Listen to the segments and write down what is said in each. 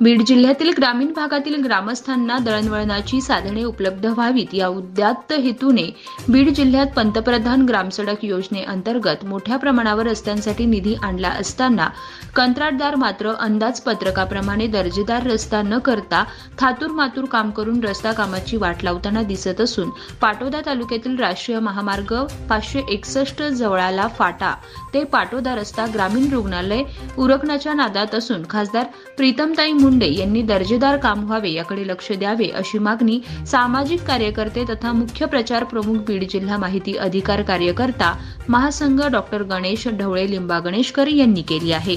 बीड जिल्ह्यातील ग्रामीण भागातील ग्रामस्थांना दळणवळणाची साधने उपलब्ध व्हावीत या उदात्त हेतूने बीड जिल्ह्यात पंतप्रधान ग्रामसडक योजनेअंतर्गत मोठ्या प्रमाणावर रस्त्यांसाठी निधी आणला असताना कंत्राटदार मात्र अंदाजपत्रकाप्रमाणे दर्जेदार रस्ता न करता थातूरमातूर काम करून रस्ता कामाची वाट लावताना दिसत असून पाटोदा तालुक्यातील राष्ट्रीय महामार्ग 561 जवळाला फाटा ते पाटोदा रस्ता ग्रामीण रुग्णालय उरकण्याच्या नादात असून खासदार प्रीतमताई मुंडे यांनी दर्जेदार काम व्हावे याकडे लक्ष द्यावे अशी मागणी सामाजिक कार्यकर्ते तथा मुख्य प्रचार प्रमुख बीड जिल्हा माहिती अधिकार कार्यकर्ता महासंघ डॉक्टर गणेश ढवळे लिंबा गणेशकर यांनी केली आहे।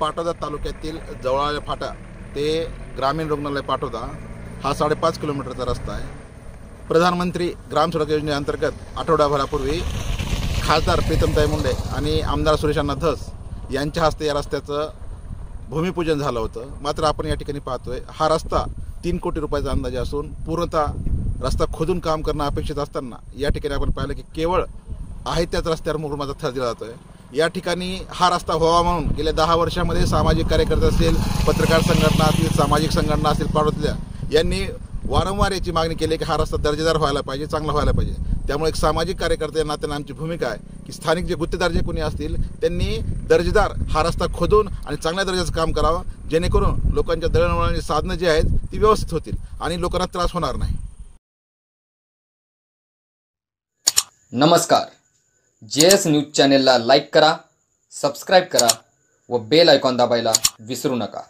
पाटोदा तालुक्यातील जवळाले फाटा ते ग्रामीण रुग्णालय पाटोदा हा 5.5 किलोमीटरचा रस्ता आहे। प्रधानमंत्री ग्राम सडक योजनेअंतर्गत आठवडाभरापूर्वी खासदार प्रीतमताई मुंडे आणि आमदार सुरेशांना धस यांच्या हस्ते या रस्त्याचं भूमिपूजन झालं होतं। मात्र आपण या ठिकाणी पाहतोय हा रस्ता 3 कोटी रुपयाचा अंदाजे असून पूर्णतः रस्ता खोदून काम करणं अपेक्षित असताना या ठिकाणी आपण पाहिलं की केवळ आहे त्याच रस्त्यावर मुरुमाचा थर दिला जातोय। या ठिकाणी हा रस्ता व्हावा म्हणून गेल्या 10 वर्षांमध्ये सामाजिक कार्यकर्ते असतील, पत्रकार संघटना असतील, सामाजिक संघटना असतील पाटोद्यातल्या यांनी वारंवार याची मागणी केली की हा रस्ता दर्जेदार व्हायला पाहिजे, चांगला व्हायला पाहिजे। त्यामुळे एक सामाजिक कार्यकर्ते नात्याने आमची भूमिका आहे की स्थानिक जे गुत्तेदार जे कोणी असतील त्यांनी दर्जेदार हा रस्ता खोदून आणि चांगल्या दर्जाचं काम करावं, जेणेकरून लोकांच्या दळणवळणाची साधनं जी आहेत ती व्यवस्थित होतील आणि लोकांना त्रास होणार नाही। नमस्कार, JS न्यूज चॅनेलला लाईक करा, सबस्क्राईब करा व बेल आयकॉन दाबायला विसरू नका।